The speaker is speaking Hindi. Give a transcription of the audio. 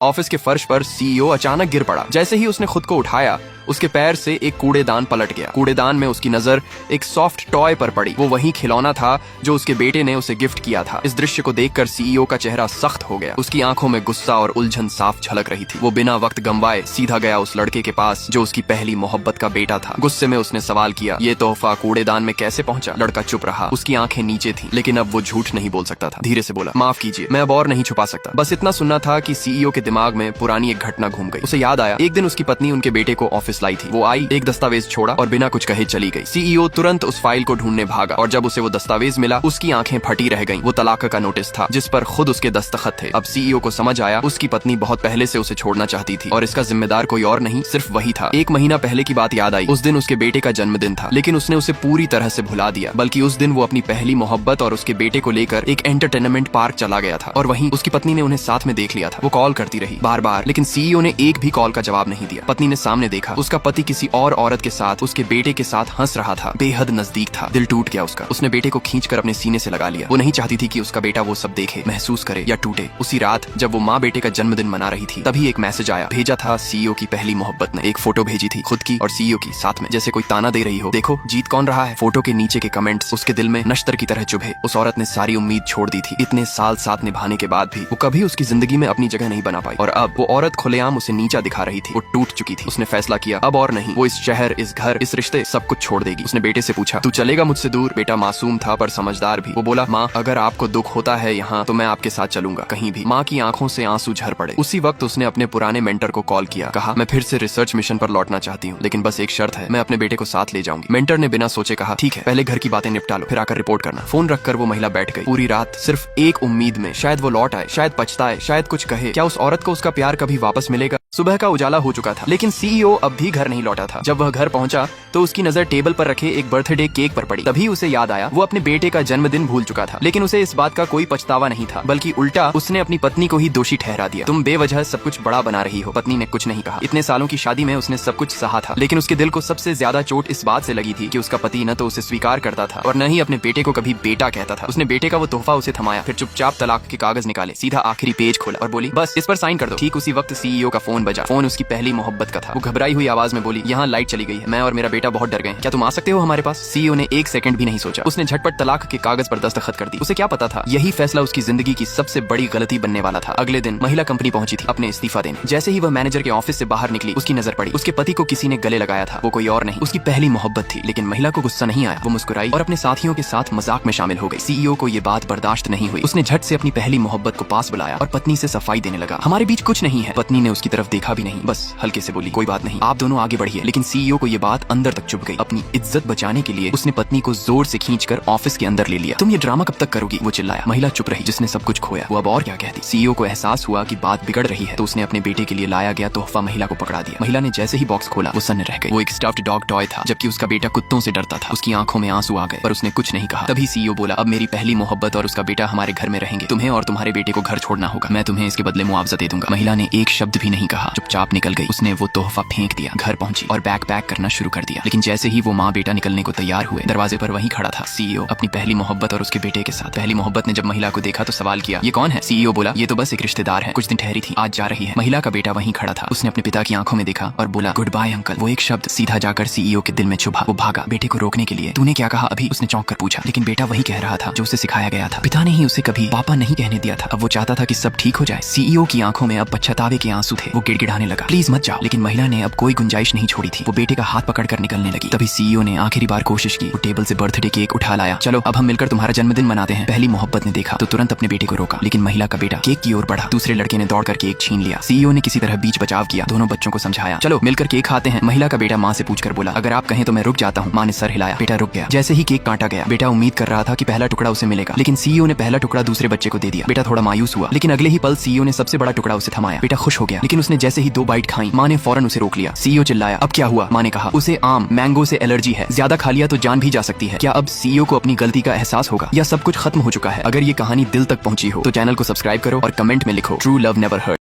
ऑफिस के फर्श पर सीईओ अचानक गिर पड़ा। जैसे ही उसने खुद को उठाया, उसके पैर से एक कूड़ेदान पलट गया। कूड़ेदान में उसकी नजर एक सॉफ्ट टॉय पर पड़ी। वो वही खिलौना था जो उसके बेटे ने उसे गिफ्ट किया था। इस दृश्य को देखकर सीईओ का चेहरा सख्त हो गया। उसकी आंखों में गुस्सा और उलझन साफ झलक रही थी। वो बिना वक्त गंवाए सीधा गया उस लड़के के पास जो उसकी पहली मोहब्बत का बेटा था। गुस्से में उसने सवाल किया, ये तोहफा कूड़ेदान में कैसे पहुंचा? लड़का चुप रहा। उसकी आंखें नीचे थी, लेकिन अब वो झूठ नहीं बोल सकता था। धीरे से बोला, माफ कीजिए, मैं अब और नहीं छुपा सकता। बस इतना सुनना था कि सीईओ के दिमाग में पुरानी एक घटना घूम गई। उसे याद आया, एक दिन उसकी पत्नी उनके बेटे को ऑफिस लाई थी। वो आई, एक दस्तावेज छोड़ा और बिना कुछ कहे चली गई। सीईओ तुरंत उस फाइल को ढूंढने भागा और जब उसे वो दस्तावेज मिला, उसकी आंखें फटी रह गईं। वो तलाक का नोटिस था जिस पर खुद उसके दस्तखत थे। अब सीईओ को समझ आया, उसकी पत्नी बहुत पहले से उसे छोड़ना चाहती थी और इसका जिम्मेदार कोई और नहीं, सिर्फ वही था। एक महीना पहले की बात याद आई। उस दिन उसके बेटे का जन्मदिन था, लेकिन उसने उसे पूरी तरह से भुला दिया। बल्कि उस दिन वो अपनी पहली मोहब्बत और उसके बेटे को लेकर एक एंटरटेनमेंट पार्क चला गया था और वहीं उसकी पत्नी ने उन्हें साथ में देख लिया था। वो कॉल करती रही बार बार, लेकिन सीईओ ने एक भी कॉल का जवाब नहीं दिया। पत्नी ने सामने देखा, उसका पति किसी और औरत के साथ उसके बेटे के साथ हंस रहा था। बेहद नजदीक था। दिल टूट गया उसका। उसने बेटे को खींचकर अपने सीने से लगा लिया। वो नहीं चाहती थी कि उसका बेटा वो सब देखे, महसूस करे या टूटे। उसी रात जब वो माँ बेटे का जन्मदिन मना रही थी, तभी एक मैसेज आया। भेजा था सीईओ की पहली मोहब्बत ने। एक फोटो भेजी थी, खुद की और सीईओ की साथ में, जैसे कोई ताना दे रही हो, देखो जीत कौन रहा है। फोटो के नीचे के कमेंट्स उसके दिल में नश्तर की तरह चुभे। उस औरत ने सारी उम्मीद छोड़ दी थी। इतने साल साथ निभाने के बाद भी वो कभी उसकी जिंदगी में अपनी जगह नहीं बना पाई और अब वो औरत खुलेआम उसे नीचा दिखा रही थी। वो टूट चुकी थी। उसने फैसला किया, अब और नहीं। वो इस शहर, इस घर, इस रिश्ते, सब कुछ छोड़ देगी। उसने बेटे से पूछा, तू चलेगा मुझसे दूर? बेटा मासूम था पर समझदार भी। वो बोला, माँ अगर आपको दुख होता है यहाँ तो मैं आपके साथ चलूंगा, कहीं भी। माँ की आंखों से आंसू झर पड़े। उसी वक्त उसने अपने पुराने मेंटर को कॉल किया। कहा, मैं फिर से रिसर्च मिशन पर लौटना चाहती हूँ, लेकिन बस एक शर्त है, मैं अपने बेटे को साथ ले जाऊंगी। मेंटर ने बिना सोचे कहा, ठीक है, पहले घर की बातें निपटा लो, फिर आकर रिपोर्ट करना। फोन रखकर वो महिला बैठ गई। पूरी रात सिर्फ एक उम्मीद में, शायद वो लौट आए, शायद पछताए, शायद कुछ कहे। क्या उस औरत को उसका प्यार कभी वापस मिलेगा? सुबह का उजाला हो चुका था, लेकिन सीईओ अब भी घर नहीं लौटा था। जब वह घर पहुंचा तो उसकी नजर टेबल पर रखे एक बर्थडे केक पर पड़ी। तभी उसे याद आया, वो अपने बेटे का जन्मदिन भूल चुका था। लेकिन उसे इस बात का कोई पछतावा नहीं था, बल्कि उल्टा उसने अपनी पत्नी को ही दोषी ठहरा दिया। तुम बेवजह सब कुछ बड़ा बना रही हो। पत्नी ने कुछ नहीं कहा। इतने सालों की शादी में उसने सब कुछ सहा था, लेकिन उसके दिल को सबसे ज्यादा चोट इस बात से लगी थी कि उसका पति न तो उसे स्वीकार करता था और न ही अपने बेटे को कभी बेटा कहता था। उसने बेटे का वो तोहफा उसे थमाया, फिर चुपचाप तलाक के कागज निकाले, सीधा आखिरी पेज खोला और बोली, बस इस पर साइन कर दो। ठीक उसी वक्त सीईओ का फोन बजा। फोन उसकी पहली मोहब्बत का था। वो घबराई हुई आवाज में बोली, यहाँ लाइट चली गई है, मैं और मेरा बेटा बहुत डर गए हैं, क्या तुम आ सकते हो हमारे पास? सीईओ ने एक सेकंड भी नहीं सोचा। उसने झटपट तलाक के कागज पर दस्तखत कर दी। उसे क्या पता था, यही फैसला उसकी जिंदगी की सबसे बड़ी गलती बनने वाला था। अगले दिन महिला कंपनी पहुंची थी अपने इस्तीफा देने। जैसे ही वह मैनेजर के ऑफिस से बाहर निकली, उसकी नजर पड़ी, उसके पति को किसी ने गले लगाया था। वो कोई और नहीं, उसकी पहली मोहब्बत थी। लेकिन महिला को गुस्सा नहीं आया। वो मुस्कुराई और अपने साथियों के साथ मजाक में शामिल हो गई। सीईओ को ये बात बर्दाश्त नहीं हुई। उसने झट से अपनी पहली मोहब्बत को पास बुलाया और पत्नी से सफाई देने लगा। हमारे बीच कुछ नहीं है। पत्नी ने उसकी तरफ देखा भी नहीं, बस हल्के से बोली, कोई बात नहीं, आप दोनों आगे बढ़िए। लेकिन सीईओ को ये बात अंदर तक चुभ गई। अपनी इज्जत बचाने के लिए उसने पत्नी को जोर से खींचकर ऑफिस के अंदर ले लिया। तुम ये ड्रामा कब तक करोगी? वो चिल्लाया। महिला चुप रही, जिसने सब कुछ खोया। वो अब और क्या कहती। सीईओ को एहसास हुआ कि बात बिगड़ रही है, तो उसने अपने बेटे के लिए लाया गया तोहफा महिला को पकड़ा दिया। महिला ने जैसे ही बॉक्स खोला, वो सन्न रह गई। वो एक स्टफ्ड डॉग टॉय था, जबकि उसका बेटा कुत्तों से डरता था। उसकी आंखों में आंसू आ गए, पर उसने कुछ नहीं कहा। तभी सीईओ बोला, अब मेरी पहली मोहब्बत और उसका बेटा हमारे घर में रहेंगे। तुम्हें और तुम्हारे बेटे को घर छोड़ना होगा। मैं तुम्हें इसके बदले मुआवजा दे दूंगा। महिला ने एक शब्द भी नहीं कहा, चुपचाप निकल गई। उसने वो तोहफा फेंक दिया, घर पहुंची और बैग पैक करना शुरू कर दिया। लेकिन जैसे ही वो माँ बेटा निकलने को तैयार हुए, दरवाजे पर वहीं खड़ा था सीईओ, अपनी पहली मोहब्बत और उसके बेटे के साथ। पहली मोहब्बत ने जब महिला को देखा तो सवाल किया, ये कौन है? सीईओ बोला, ये तो बस एक रिश्तेदार है, कुछ दिन ठहरी थी, आज जा रही है। महिला का बेटा वहीं खड़ा था। उसने अपने पिता की आंखों में देखा और बोला, गुड बाय अंकल। वो एक शब्द सीधा जाकर सीईओ के दिल में चुभा। वो भागा बेटे को रोकने के लिए। तूने क्या कहा अभी? उसने चौंक कर पूछा। लेकिन बेटा वही कह रहा था जो उसे सिखाया गया था। पिता ने ही उसे कभी पापा नहीं कहने दिया था। अब वो चाहता था कि सब ठीक हो जाए। सीईओ की आंखों में अब पछतावे के आंसू थे। वो गिड़गिड़ाने लगा, प्लीज मत जाओ। लेकिन महिला ने अब कोई गुंजाइश नहीं छोड़ी थी। वो बेटे का हाथ पकड़कर निकलने लगी। तभी सीईओ ने आखिरी बार कोशिश की। वो टेबल से बर्थडे केक उठा लाया। चलो अब हम मिलकर तुम्हारा जन्मदिन मनाते हैं। पहली मोहब्बत ने देखा तो तुरंत अपने बेटे को रोका, लेकिन महिला का बेटा केक की ओर बढ़ा। दूसरे लड़के ने दौड़कर केक छीन लिया। सीईओ ने किसी तरह बीच बचाव किया। दोनों बच्चों को समझाया, चलो मिलकर केक खाते हैं। महिला का बेटा माँ से पूछकर बोला, अगर आप कहें तो मैं रुक जाता हूँ। माँ ने सर हिलाया। बेटा रुक गया। जैसे ही केक काटा गया, बेटा उम्मीद कर रहा था कि पहला टुकड़ा उसे मिलेगा, लेकिन सीईओ ने पहला टुकड़ा दूसरे बच्चे को दे दिया। बेटा थोड़ा मायूस हुआ, लेकिन अगले ही पल सीईओ ने सबसे बड़ा टुकड़ा उसे थमाया। बेटा खुश हो गया, लेकिन उसने जैसे ही 2 बाइट खाई, माँ ने फौरन उसे रोक लिया। सीईओ चिल्लाया, अब क्या हुआ? माँ ने कहा, उसे आम मैंगो से एलर्जी है, ज्यादा खा लिया तो जान भी जा सकती है। क्या अब सीईओ को अपनी गलती का एहसास होगा या सब कुछ खत्म हो चुका है? अगर ये कहानी दिल तक पहुंची हो तो चैनल को सब्सक्राइब करो और कमेंट में लिखो, ट्रू लव नेवर हर्ट।